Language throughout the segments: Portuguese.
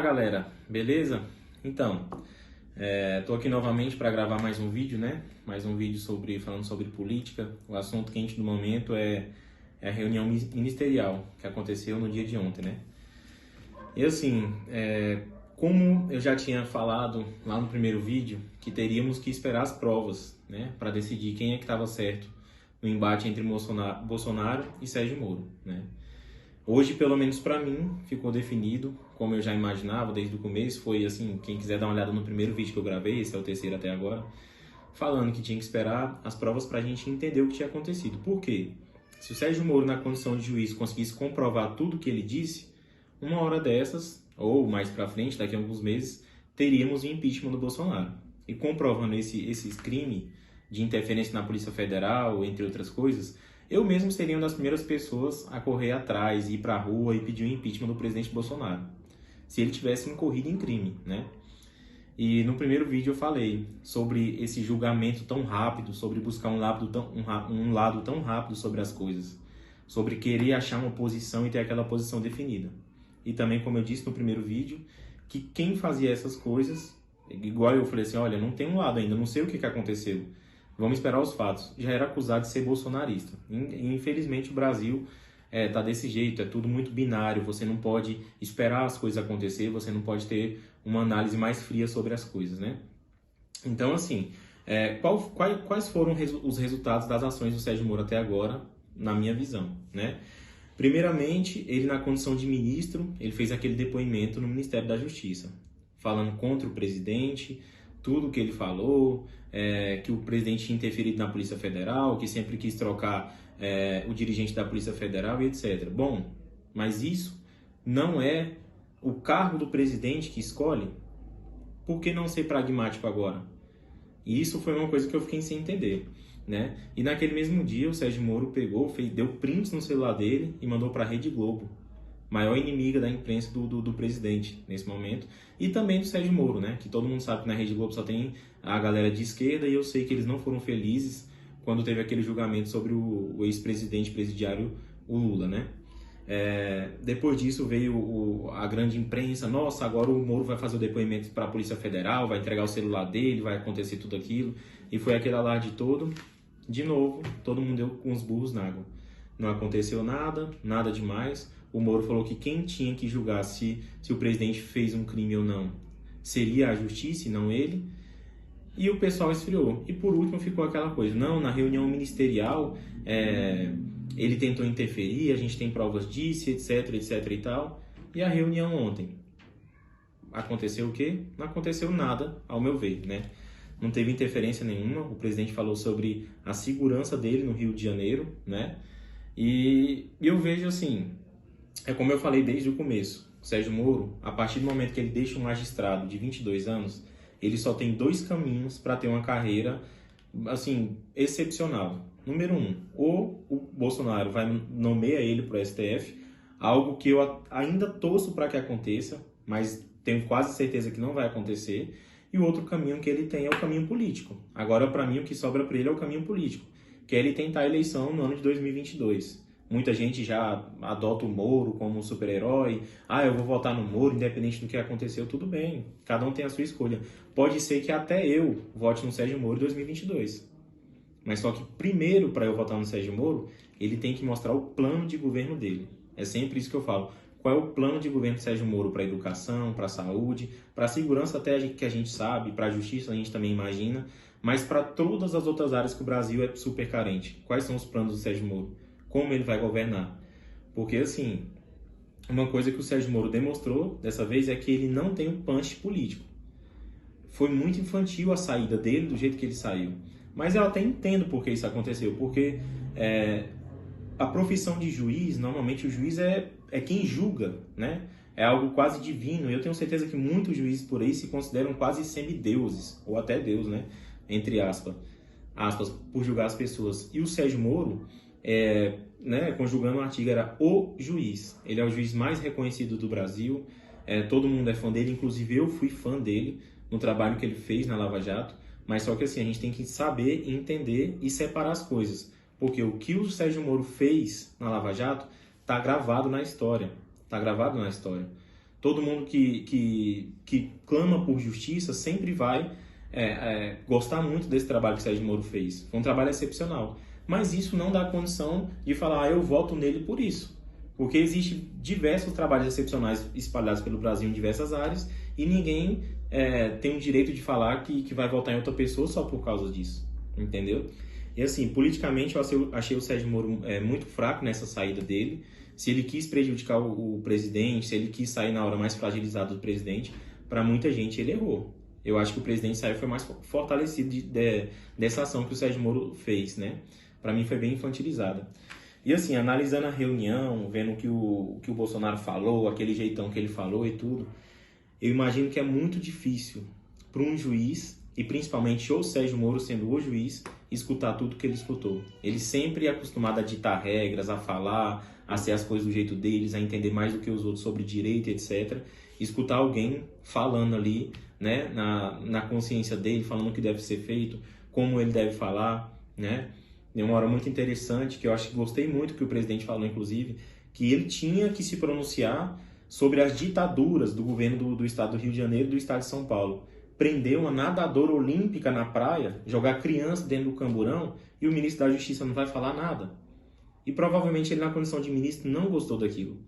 Galera, beleza? Então, tô aqui novamente para gravar mais um vídeo, né? Mais um vídeo falando sobre política. O assunto quente do momento é a reunião ministerial que aconteceu no dia de ontem, né? E assim, como eu já tinha falado lá no primeiro vídeo, que teríamos que esperar as provas, né? Para decidir quem é que estava certo no embate entre Bolsonaro e Sérgio Moro, né? Hoje, pelo menos para mim, ficou definido, como eu já imaginava desde o começo. Foi assim, quem quiser dar uma olhada no primeiro vídeo que eu gravei, esse é o terceiro até agora, falando que tinha que esperar as provas para a gente entender o que tinha acontecido. Por quê? Se o Sérgio Moro, na condição de juiz, conseguisse comprovar tudo o que ele disse, uma hora dessas, ou mais para frente, daqui a alguns meses, teríamos o impeachment do Bolsonaro. E comprovando esse crime de interferência na Polícia Federal, entre outras coisas, eu mesmo seria uma das primeiras pessoas a correr atrás, ir para a rua e pedir o impeachment do presidente Bolsonaro, se ele tivesse incorrido em crime, né? E no primeiro vídeo eu falei sobre esse julgamento tão rápido, sobre buscar um lado tão rápido sobre as coisas, sobre querer achar uma posição e ter aquela posição definida. E também, como eu disse no primeiro vídeo, que quem fazia essas coisas, igual eu falei assim, olha, não tem um lado ainda, não sei o que aconteceu, vamos esperar os fatos. Já era acusado de ser bolsonarista. Infelizmente o Brasil tá desse jeito, é tudo muito binário, você não pode esperar as coisas acontecer, você não pode ter uma análise mais fria sobre as coisas, né? Então, assim, quais foram os resultados das ações do Sérgio Moro até agora, na minha visão, né? Primeiramente, ele na condição de ministro, ele fez aquele depoimento no Ministério da Justiça, falando contra o presidente, tudo o que ele falou, que o presidente tinha interferido na Polícia Federal, que sempre quis trocar o dirigente da Polícia Federal e etc. Bom, mas isso não é o cargo do presidente que escolhe? Por que não ser pragmático agora? E isso foi uma coisa que eu fiquei sem entender, né? E naquele mesmo dia o Sérgio Moro deu prints no celular dele e mandou para a Rede Globo, maior inimiga da imprensa do presidente nesse momento, e também do Sérgio Moro, né? Que todo mundo sabe que na Rede Globo só tem a galera de esquerda, e eu sei que eles não foram felizes quando teve aquele julgamento sobre o ex-presidente presidiário, o Lula, né? Depois disso veio a grande imprensa, nossa, agora o Moro vai fazer o depoimento para a Polícia Federal, vai entregar o celular dele, vai acontecer tudo aquilo, e foi aquele alarde todo. De novo, todo mundo deu com os burros na água. Não aconteceu nada, nada demais. O Moro falou que quem tinha que julgar se o presidente fez um crime ou não seria a justiça e não ele. E o pessoal esfriou. E por último ficou aquela coisa, não, na reunião ministerial ele tentou interferir, a gente tem provas disso, etc, etc e tal. E a reunião ontem, aconteceu o quê? Não aconteceu nada, ao meu ver, né? Não teve interferência nenhuma. O presidente falou sobre a segurança dele no Rio de Janeiro, né? E eu vejo assim, como eu falei desde o começo, o Sérgio Moro, a partir do momento que ele deixa um magistrado de 22 anos, ele só tem dois caminhos para ter uma carreira, assim, excepcional. Número um, ou o Bolsonaro nomeia ele para o STF, algo que eu ainda torço para que aconteça, mas tenho quase certeza que não vai acontecer. E o outro caminho que ele tem é o caminho político. Agora, para mim, o que sobra para ele é o caminho político, que é ele tentar a eleição no ano de 2022. Muita gente já adota o Moro como super-herói. Eu vou votar no Moro, independente do que aconteceu, tudo bem. Cada um tem a sua escolha. Pode ser que até eu vote no Sérgio Moro em 2022. Mas só que primeiro, para eu votar no Sérgio Moro, ele tem que mostrar o plano de governo dele. É sempre isso que eu falo. Qual é o plano de governo do Sérgio Moro para a educação, para a saúde, para a segurança até que a gente sabe, para a justiça a gente também imagina, mas para todas as outras áreas que o Brasil é super carente. Quais são os planos do Sérgio Moro? Como ele vai governar? Porque, assim, uma coisa que o Sérgio Moro demonstrou dessa vez é que ele não tem um punch político. Foi muito infantil a saída dele, do jeito que ele saiu. Mas eu até entendo por que isso aconteceu, porque a profissão de juiz, normalmente o juiz é quem julga, né? É algo quase divino. Eu tenho certeza que muitos juízes por aí se consideram quase semideuses, ou até Deus, né? Entre aspas, por julgar as pessoas. E o Sérgio Moro, conjugando o artigo, era o juiz. Ele é o juiz mais reconhecido do Brasil, todo mundo é fã dele, inclusive eu fui fã dele no trabalho que ele fez na Lava Jato, mas só que assim, a gente tem que saber, entender e separar as coisas, porque o que o Sérgio Moro fez na Lava Jato está gravado na história, Todo mundo que clama por justiça sempre vai gostar muito desse trabalho que o Sérgio Moro fez. Foi um trabalho excepcional. Mas isso não dá condição de falar, eu voto nele por isso. Porque existem diversos trabalhos excepcionais espalhados pelo Brasil em diversas áreas e ninguém tem o direito de falar que vai votar em outra pessoa só por causa disso. Entendeu? E assim, politicamente eu achei o Sérgio Moro muito fraco nessa saída dele. Se ele quis prejudicar o presidente, se ele quis sair na hora mais fragilizada do presidente, para muita gente ele errou. Eu acho que o presidente saiu foi mais fortalecido dessa ação que o Sérgio Moro fez, né? Para mim foi bem infantilizada. E assim, analisando a reunião, vendo o que o Bolsonaro falou, aquele jeitão que ele falou e tudo, eu imagino que é muito difícil para um juiz, e principalmente o Sérgio Moro sendo o juiz, escutar tudo que ele escutou. Ele sempre é acostumado a ditar regras, a falar, a ser as coisas do jeito deles, a entender mais do que os outros sobre direito, etc. Escutar alguém falando ali, né, na consciência dele, falando o que deve ser feito, como ele deve falar, né? Tem uma hora muito interessante, que eu acho que gostei muito que o presidente falou, inclusive, que ele tinha que se pronunciar sobre as ditaduras do governo do estado do Rio de Janeiro e do estado de São Paulo. Prender uma nadadora olímpica na praia, jogar criança dentro do camburão e o ministro da Justiça não vai falar nada. E provavelmente ele, na condição de ministro, não gostou daquilo.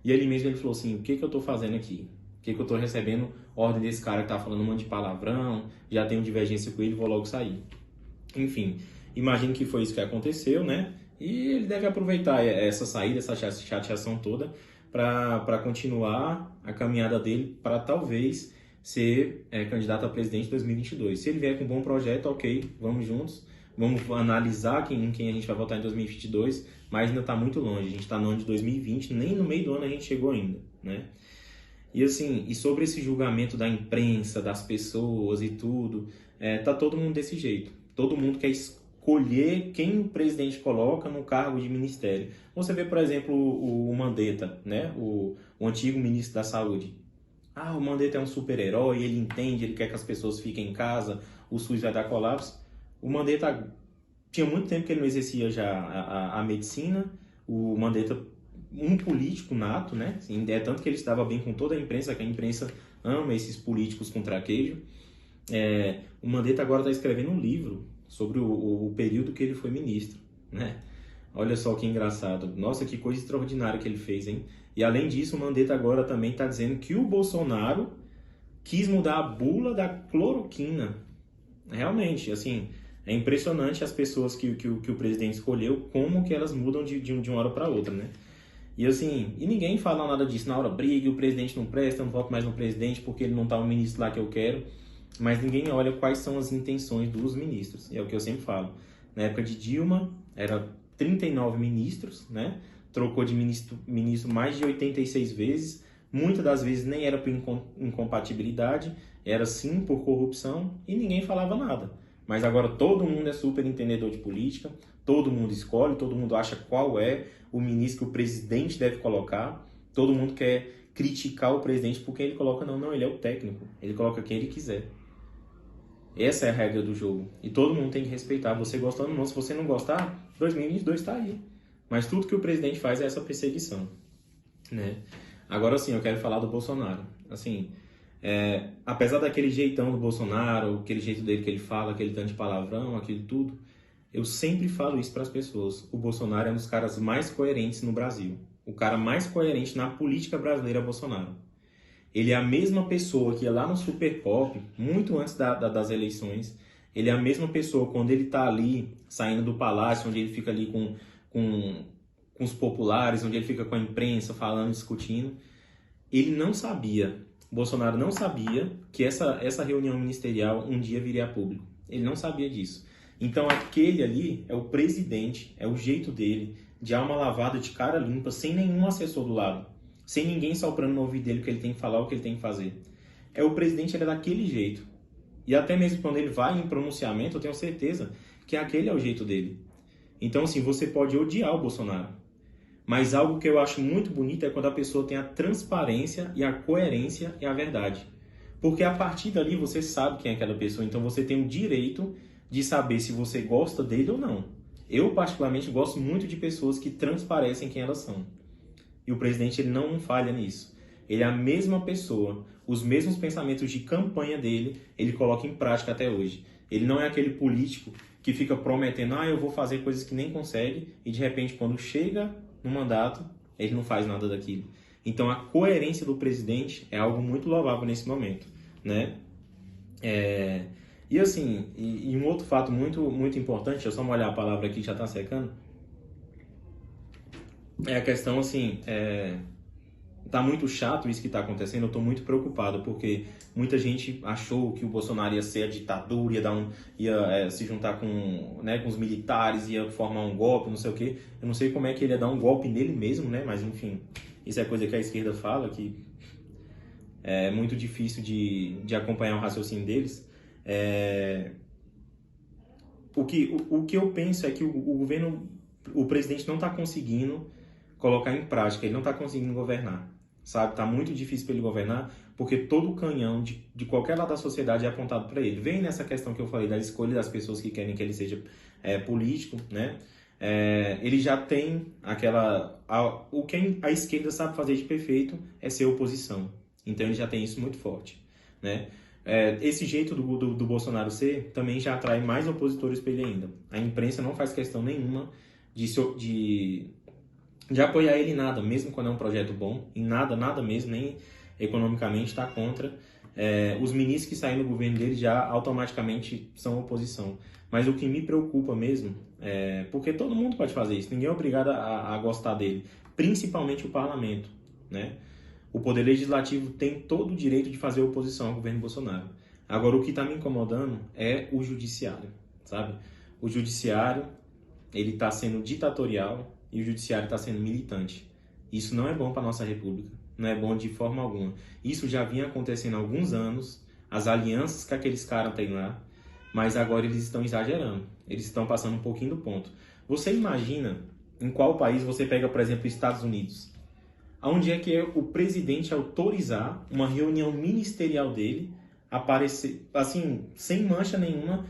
E ele mesmo ele falou assim, o que eu estou fazendo aqui? O que eu estou recebendo ordem desse cara que está falando um monte de palavrão, já tenho divergência com ele, vou logo sair. Enfim, imagino que foi isso que aconteceu, né? E ele deve aproveitar essa saída, essa chateação toda, para continuar a caminhada dele para talvez ser candidato a presidente em 2022. Se ele vier com um bom projeto, ok, vamos juntos, vamos analisar em quem a gente vai votar em 2022, mas ainda está muito longe, a gente está no ano de 2020, nem no meio do ano a gente chegou ainda, né? E assim, e sobre esse julgamento da imprensa, das pessoas e tudo, tá todo mundo desse jeito. Todo mundo quer escolher quem o presidente coloca no cargo de ministério. Você vê, por exemplo, o Mandetta, né? O antigo ministro da Saúde. Ah, o Mandetta é um super-herói, ele entende, ele quer que as pessoas fiquem em casa, o SUS vai dar colapso. O Mandetta, tinha muito tempo que ele não exercia já a medicina. O Mandetta, um político nato, né? Assim, tanto que ele estava bem com toda a imprensa, que a imprensa ama esses políticos com traquejo. O Mandetta agora está escrevendo um livro sobre o período que ele foi ministro, né? Olha só que engraçado. Nossa, que coisa extraordinária que ele fez, hein? E além disso, o Mandetta agora também está dizendo que o Bolsonaro quis mudar a bula da cloroquina. Realmente, assim, é impressionante as pessoas que o presidente escolheu, como que elas mudam de uma hora para outra, né? E assim, e ninguém fala nada disso. Na hora briga, o presidente não presta, eu não voto mais no presidente porque ele não tá o ministro lá que eu quero. Mas ninguém olha quais são as intenções dos ministros. E é o que eu sempre falo. Na época de Dilma, era 39 ministros, né? Trocou de ministro mais de 86 vezes. Muitas das vezes nem era por incompatibilidade, era sim por corrupção e ninguém falava nada. Mas agora todo mundo é super entendedor de política, todo mundo escolhe, todo mundo acha qual é o ministro que o presidente deve colocar, todo mundo quer criticar o presidente porque ele coloca, não, ele é o técnico, ele coloca quem ele quiser. Essa é a regra do jogo. E todo mundo tem que respeitar. Você gostando ou não, se você não gostar, 2022 está aí. Mas tudo que o presidente faz é essa perseguição, né? Agora sim, eu quero falar do Bolsonaro. Assim, apesar daquele jeitão do Bolsonaro, aquele jeito dele que ele fala, aquele tanto de palavrão, aquilo tudo, eu sempre falo isso para as pessoas. O Bolsonaro é um dos caras mais coerentes no Brasil. O cara mais coerente na política brasileira é o Bolsonaro. Ele é a mesma pessoa que ia lá no Super Pop, muito antes das eleições. Ele é a mesma pessoa quando ele está ali, saindo do palácio, onde ele fica ali com os populares, onde ele fica com a imprensa, falando, discutindo. Ele não sabia, Bolsonaro não sabia que essa reunião ministerial um dia viria a público. Ele não sabia disso. Então aquele ali é o presidente, é o jeito dele, de alma lavada, de cara limpa, sem nenhum assessor do lado. Sem ninguém soprando no ouvido dele o que ele tem que falar, o que ele tem que fazer. O presidente, ele é daquele jeito. E até mesmo quando ele vai em pronunciamento, eu tenho certeza que aquele é o jeito dele. Então, assim, você pode odiar o Bolsonaro. Mas algo que eu acho muito bonito é quando a pessoa tem a transparência e a coerência e a verdade. Porque a partir dali você sabe quem é aquela pessoa, então você tem o direito de saber se você gosta dele ou não. Eu, particularmente, gosto muito de pessoas que transparecem quem elas são. E o presidente, ele não falha nisso. Ele é a mesma pessoa, os mesmos pensamentos de campanha dele, ele coloca em prática até hoje. Ele não é aquele político que fica prometendo, eu vou fazer coisas que nem consegue, e de repente, quando chega no mandato, ele não faz nada daquilo. Então, a coerência do presidente é algo muito louvável nesse momento, né? E assim, e um outro fato muito importante, deixa eu só molhar a palavra aqui que já está secando, é a questão assim, tá muito chato isso que está acontecendo, eu estou muito preocupado, porque muita gente achou que o Bolsonaro ia ser a ditadura, ia se juntar com os militares, ia formar um golpe, não sei o quê. Eu não sei como é que ele ia dar um golpe nele mesmo, né? Mas enfim, isso é coisa que a esquerda fala, que é muito difícil de acompanhar o raciocínio deles. O que eu penso é que o governo, o presidente não está conseguindo colocar em prática, ele não está conseguindo governar, sabe? Tá muito difícil para ele governar, porque todo o canhão de qualquer lado da sociedade é apontado para ele. Vem nessa questão que eu falei da escolha das pessoas que querem que ele seja político, né? Ele já tem o que a esquerda sabe fazer de perfeito é ser oposição. Então ele já tem isso muito forte, né? Esse jeito do Bolsonaro ser também já atrai mais opositores para ele ainda. A imprensa não faz questão nenhuma de apoiar ele em nada, mesmo quando é um projeto bom, em nada mesmo, nem economicamente está contra. Os ministros que saem do governo dele já automaticamente são oposição. Mas o que me preocupa mesmo porque todo mundo pode fazer isso, ninguém é obrigado a gostar dele, principalmente o parlamento, né? O Poder Legislativo tem todo o direito de fazer oposição ao governo Bolsonaro. Agora, o que está me incomodando é o Judiciário, sabe? O Judiciário, ele está sendo ditatorial e o Judiciário está sendo militante. Isso não é bom para a nossa República, não é bom de forma alguma. Isso já vinha acontecendo há alguns anos, as alianças que aqueles caras têm lá, mas agora eles estão exagerando, eles estão passando um pouquinho do ponto. Você imagina em qual país você pega, por exemplo, os Estados Unidos? Onde é que é o presidente autorizar uma reunião ministerial dele aparecer, assim, sem mancha nenhuma,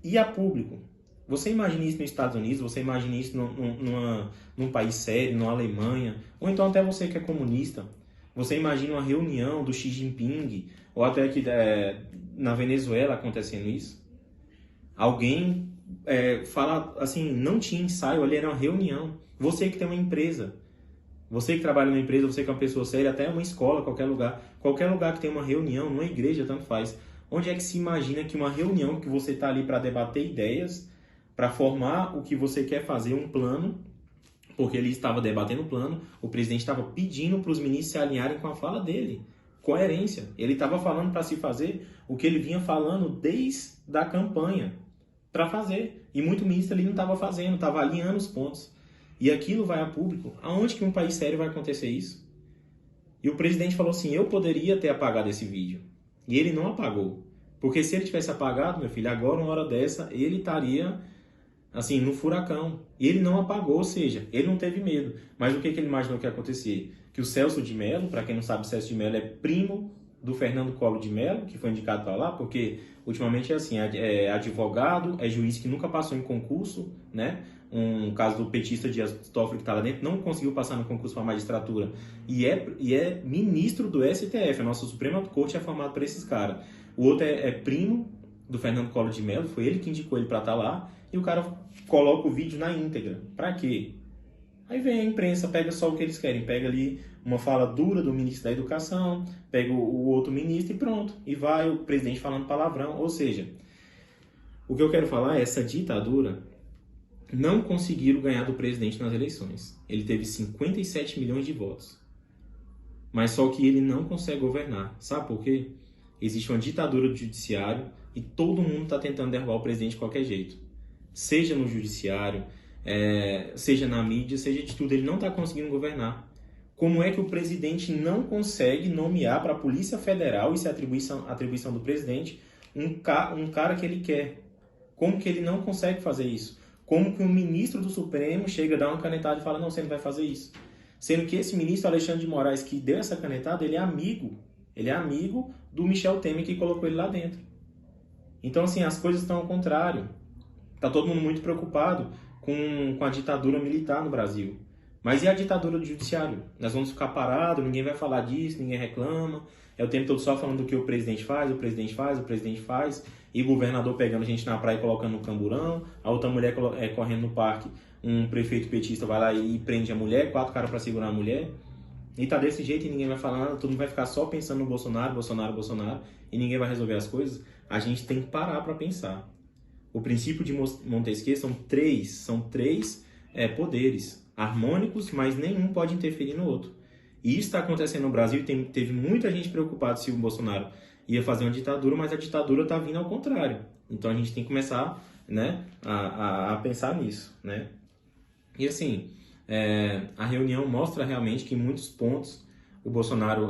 e a público? Você imagina isso nos Estados Unidos, você imagina isso num país sério, numa Alemanha, ou então até você que é comunista. Você imagina uma reunião do Xi Jinping, ou até aqui na Venezuela acontecendo isso? Alguém fala assim, não tinha ensaio, ali era uma reunião. Você que tem uma empresa, você que trabalha numa empresa, você que é uma pessoa séria, até uma escola, qualquer lugar que tem uma reunião, numa igreja, tanto faz. Onde é que se imagina que uma reunião que você está ali para debater ideias, para formar o que você quer fazer, um plano, porque ele estava debatendo o plano, o presidente estava pedindo para os ministros se alinharem com a fala dele. Coerência. Ele estava falando para se fazer o que ele vinha falando desde a campanha para fazer. E muito ministro ali não estava fazendo, estava alinhando os pontos. E aquilo vai a público. Aonde que um país sério vai acontecer isso? E o presidente falou assim, eu poderia ter apagado esse vídeo. E ele não apagou. Porque se ele tivesse apagado, meu filho, agora, uma hora dessa, ele estaria, assim, no furacão. E ele não apagou, ou seja, ele não teve medo. Mas o que ele imaginou que ia acontecer? Que o Celso de Mello, para quem não sabe, o Celso de Mello é primo do Fernando Collor de Mello, que foi indicado para lá, porque ultimamente é assim, é advogado, é juiz que nunca passou em concurso, né? Um caso do petista Dias Toffoli que está lá dentro, não conseguiu passar no concurso para a magistratura e é ministro do STF, a nossa Suprema Corte é formado por esses caras. O outro é primo do Fernando Collor de Mello, foi ele que indicou ele para estar lá, e o cara coloca o vídeo na íntegra. Para quê? Aí vem a imprensa, pega só o que eles querem, pega ali uma fala dura do ministro da Educação, pega o outro ministro e pronto. E vai o presidente falando palavrão. Ou seja, o que eu quero falar é essa ditadura não conseguiram ganhar do presidente nas eleições. Ele teve 57 milhões de votos. Mas só que ele não consegue governar. Sabe por quê? Existe uma ditadura do judiciário e todo mundo está tentando derrubar o presidente de qualquer jeito. Seja no judiciário, seja na mídia, seja de tudo, ele não está conseguindo governar. Como é que o presidente não consegue nomear para a Polícia Federal, isso é atribuição do presidente, um cara que ele quer? Como que ele não consegue fazer isso? Como que um ministro do Supremo chega, dá uma canetada e fala, não, você não vai fazer isso? Sendo que esse ministro Alexandre de Moraes que deu essa canetada, ele é amigo do Michel Temer que colocou ele lá dentro. Então, assim, as coisas estão ao contrário. Está todo mundo muito preocupado com a ditadura militar no Brasil. Mas e a ditadura do judiciário? Nós vamos ficar parados, ninguém vai falar disso, ninguém reclama. É o tempo todo só falando do que o presidente faz, o presidente faz, o presidente faz. E o governador pegando a gente na praia e colocando no camburão. A outra mulher correndo no parque, um prefeito petista vai lá e prende a mulher, 4 caras para segurar a mulher. E tá desse jeito e ninguém vai falar nada, todo mundo vai ficar só pensando no Bolsonaro, Bolsonaro, Bolsonaro, e ninguém vai resolver as coisas. A gente tem que parar para pensar. O princípio de Montesquieu são três poderes harmônicos, mas nenhum pode interferir no outro. E isso está acontecendo no Brasil e teve muita gente preocupada se o Bolsonaro ia fazer uma ditadura, mas a ditadura está vindo ao contrário. Então a gente tem que começar, né, a pensar nisso, né? E assim, a reunião mostra realmente que em muitos pontos o Bolsonaro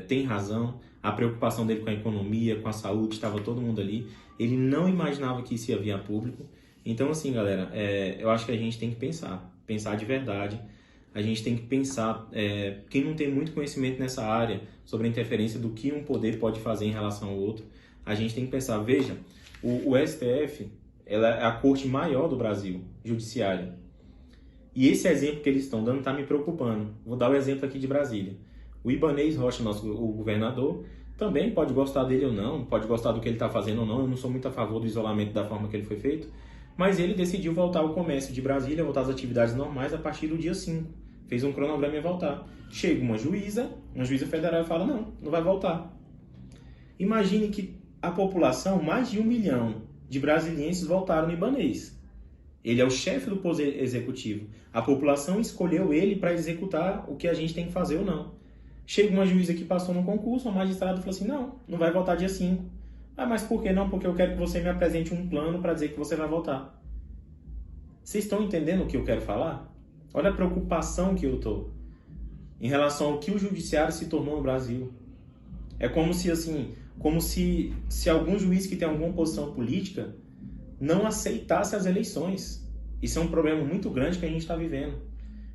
tem razão, a preocupação dele com a economia, com a saúde, estava todo mundo ali. Ele não imaginava que isso ia vir a público. Então assim, galera, eu acho que a gente tem que pensar de verdade. A gente tem que pensar, quem não tem muito conhecimento nessa área, sobre a interferência do que um poder pode fazer em relação ao outro, a gente tem que pensar, veja, o STF ela é a corte maior do Brasil, judiciária. E esse exemplo que eles estão dando está me preocupando. Vou dar o exemplo aqui de Brasília. O Ibanez Rocha, o governador, também pode gostar dele ou não, pode gostar do que ele está fazendo ou não, eu não sou muito a favor do isolamento da forma que ele foi feito, mas ele decidiu voltar ao comércio de Brasília, voltar às atividades normais a partir do dia 5. Fez um cronograma e voltar. Chega uma juíza federal e fala, não vai voltar. Imagine que a população, mais de 1 milhão de brasilienses voltaram no Ibanez. Ele é o chefe do poder executivo. A população escolheu ele para executar o que a gente tem que fazer ou não. Chega uma juíza que passou no concurso, o magistrado falou assim, não vai votar dia 5. Ah, mas por que não? Porque eu quero que você me apresente um plano para dizer que você vai votar. Vocês estão entendendo o que eu quero falar? Olha a preocupação que eu estou em relação ao que o judiciário se tornou no Brasil. É como se algum juiz que tem alguma posição política não aceitasse as eleições. Isso é um problema muito grande que a gente está vivendo.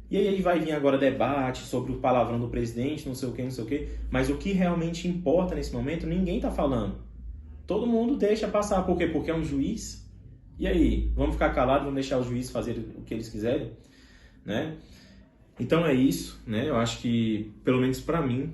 E aí vai vir agora debate sobre o palavrão do presidente, não sei o que, mas o que realmente importa nesse momento, ninguém está falando. Todo mundo deixa passar. Por quê? Porque é um juiz. E aí, vamos ficar calados, vamos deixar os juízes fazerem o que eles quiserem? Né? Então é isso, né? Eu acho que, pelo menos para mim,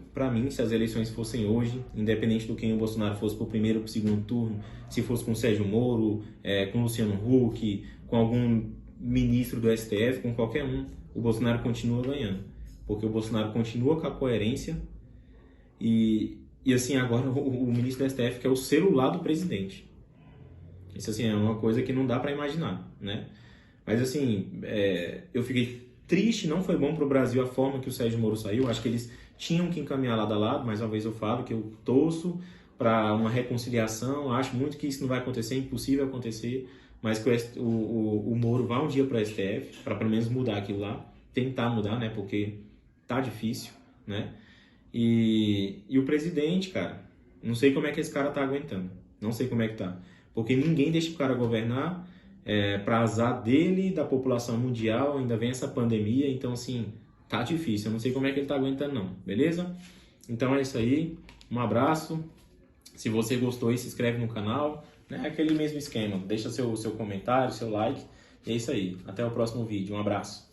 se as eleições fossem hoje, independente do quem o Bolsonaro fosse para o primeiro ou para o segundo turno, se fosse com o Sérgio Moro, com o Luciano Huck, com algum ministro do STF, com qualquer um, o Bolsonaro continua ganhando. Porque o Bolsonaro continua com a coerência e assim, agora o ministro do STF quer o celular do presidente. Isso assim, é uma coisa que não dá para imaginar, né? Mas assim, eu fiquei triste, não foi bom para o Brasil a forma que o Sérgio Moro saiu. Acho que eles tinham que encaminhar lado a lado. Mais uma vez eu falo que eu torço para uma reconciliação. Acho muito que isso não vai acontecer, é impossível acontecer. Mas que o Moro vá um dia para o STF, para pelo menos mudar aquilo lá. Tentar mudar, né? Porque tá difícil, né? E o presidente, cara, não sei como é que esse cara tá aguentando. Não sei como é que tá. Porque ninguém deixa o cara governar. Para azar dele e da população mundial, ainda vem essa pandemia, então assim, tá difícil, eu não sei como é que ele tá aguentando não, beleza? Então é isso aí, um abraço, se você gostou aí, se inscreve no canal, né? Aquele mesmo esquema, deixa seu comentário, seu like, e é isso aí, até o próximo vídeo, um abraço.